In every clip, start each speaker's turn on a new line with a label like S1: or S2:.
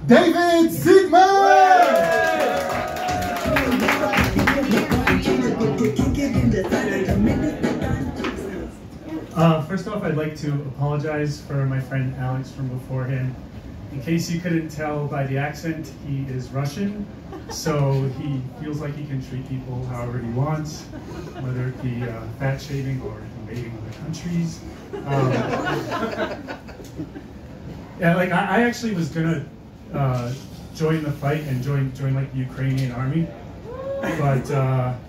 S1: David Sidman!
S2: First off, I'd like to apologize for my friend Alex from beforehand. In case you couldn't tell by the accent, he is Russian, so he feels like he can treat people however he wants, whether it be fat shaming or invading other countries. Yeah, like I actually was gonna join the fight and join like the Ukrainian army, but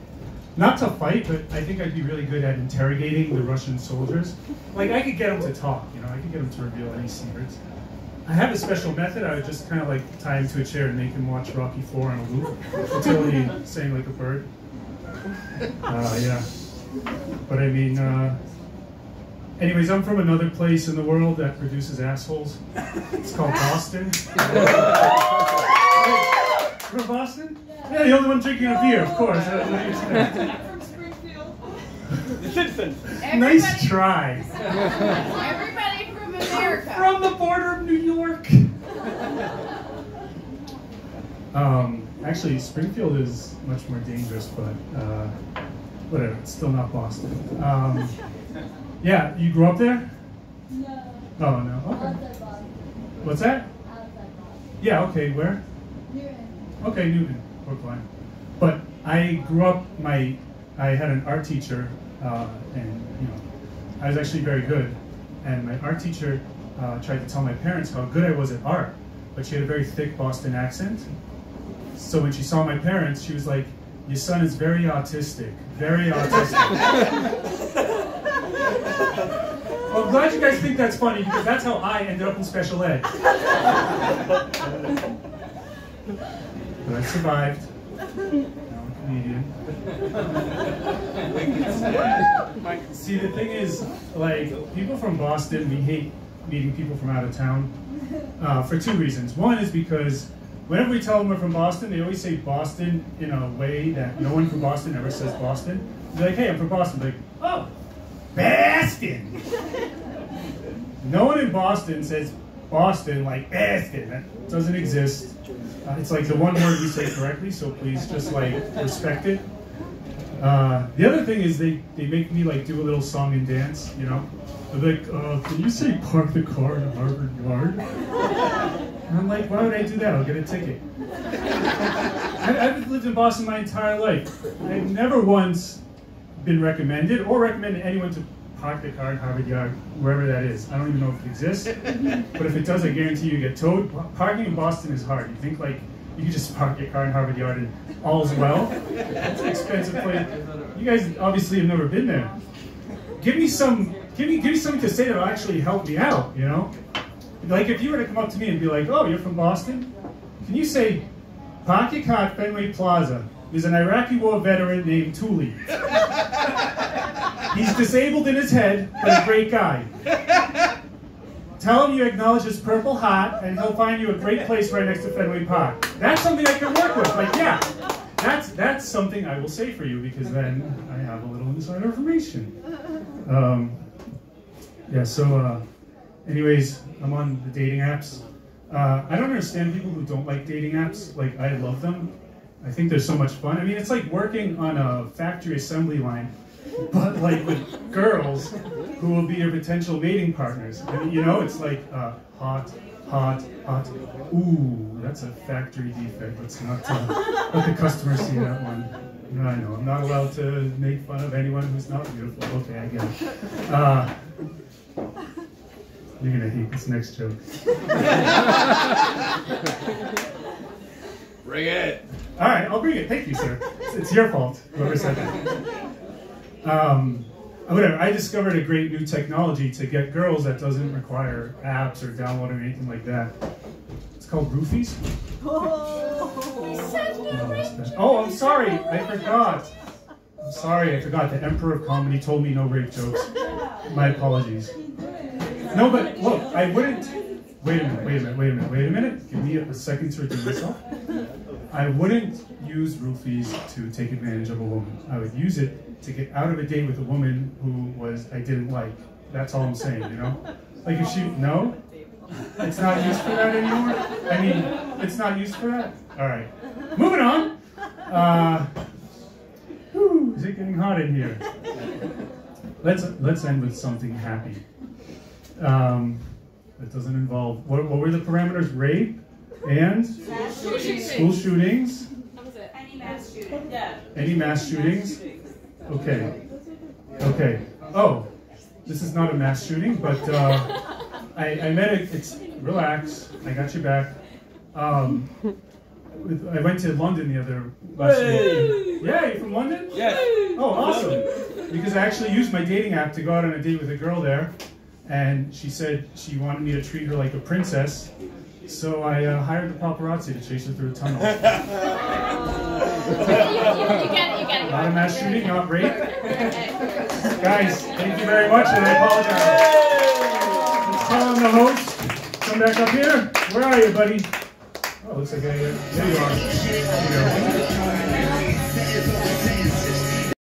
S2: not to fight, but I think I'd be really good at interrogating the Russian soldiers. Like I could get them to talk, you know, I could get them to reveal any secrets. I have a special method. I would just kind of like tie him to a chair and make him watch Rocky IV on a loop until he sang like a bird. Yeah, but I mean, anyways, I'm from another place in the world that produces assholes. It's called Boston. From Boston? Yeah, the only one drinking a beer, of course. What do you expect?
S3: From Springfield.
S2: Nice try.
S3: Everybody from America.
S2: From the border of New York. Actually, Springfield is much more dangerous, but whatever. It's still not Boston. Yeah, you grew up there?
S4: No.
S2: Oh no. Okay.
S4: Outside Boston.
S2: What's that?
S4: Outside Boston.
S2: Yeah. Okay. Where?
S4: Newton.
S2: Okay, Newton, Brookline. But I grew up. I had an art teacher, and you know, I was actually very good. And my art teacher tried to tell my parents how good I was at art, but she had a very thick Boston accent. So when she saw my parents, she was like, "Your son is very autistic, very autistic." Well, I'm glad you guys think that's funny because that's how I ended up in special ed. But I survived. Now I'm a comedian. See, the thing is, like, people from Boston, we hate meeting people from out of town for two reasons. One is because whenever we tell them we're from Boston, they always say Boston in a way that no one from Boston ever says Boston. They're like, "Hey, I'm from Boston." They're like, "Oh, Boston." No one in Boston says Boston like Boston. That doesn't exist. It's like the one word we say correctly, so please just like respect it. The other thing is they make me like do a little song and dance, you know? They're like, "Can you say park the car in Harvard Yard?" And I'm like, "Why would I do that? I'll get a ticket." I've lived in Boston my entire life. I've never once been recommended or recommended anyone to park the car in Harvard Yard, wherever that is. I don't even know if it exists, but if it does, I guarantee you get towed. Parking in Boston is hard. You think like you can just park your car in Harvard Yard and all's well? It's an expensive place. You guys obviously have never been there. Give me something to say that'll actually help me out, you know? Like if you were to come up to me and be like, "Oh, you're from Boston? Can you say, park your car at Fenway Plaza. There's an Iraqi war veteran named Thule. He's disabled in his head, but a great guy. Tell him you acknowledge his Purple Heart, and he'll find you a great place right next to Fenway Park." That's something I can work with. Like, yeah, that's something I will say for you because then I have a little insider information. Yeah. So, anyways, I'm on the dating apps. I don't understand people who don't like dating apps. Like, I love them. I think they're so much fun. I mean, it's like working on a factory assembly line, but like with girls who will be your potential mating partners. And, you know, it's like hot, hot, hot. Ooh, that's a factory defect. Let's not let the customer see that one. No, I know. I'm not allowed to make fun of anyone who's not beautiful. Okay, I get it. You're gonna hate this next joke.
S5: Bring it.
S2: All right, I'll bring it. Thank you, sir. It's your fault, whoever said that. Whatever. I discovered a great new technology to get girls that doesn't require apps or download or anything like that. It's called roofies. Oh, I'm sorry. I forgot. I'm sorry. I forgot. The Emperor of Comedy told me no rape jokes. My apologies. No, but look, I wouldn't. Wait a minute. Give me a second to redeem myself. I wouldn't use roofies to take advantage of a woman. I would use it to get out of a date with a woman who I didn't like. That's all I'm saying, you know? Like if no? It's not used for that anymore? I mean, It's not used for that? All right. Moving on. Is it getting hot in here? Let's end with something happy. That doesn't involve, what were the parameters? Rape and school shootings.
S3: That was it. Any mass shooting. Yeah.
S2: Any mass shootings? Okay. Okay. Oh, this is not a mass shooting, but I met it's relax. I got your back. I went to London last week. Yeah, you're from London?
S5: Yes.
S2: Oh, awesome. Because I actually used my dating app to go out on a date with a girl there, and she said she wanted me to treat her like a princess, so I hired the paparazzi to chase her through a tunnel.
S3: You get it.
S2: Not a mass shooting, not rape. Guys, thank you very much, and I apologize. Let's call on the host. Come back up here. Where are you, buddy? Oh, looks like there you are.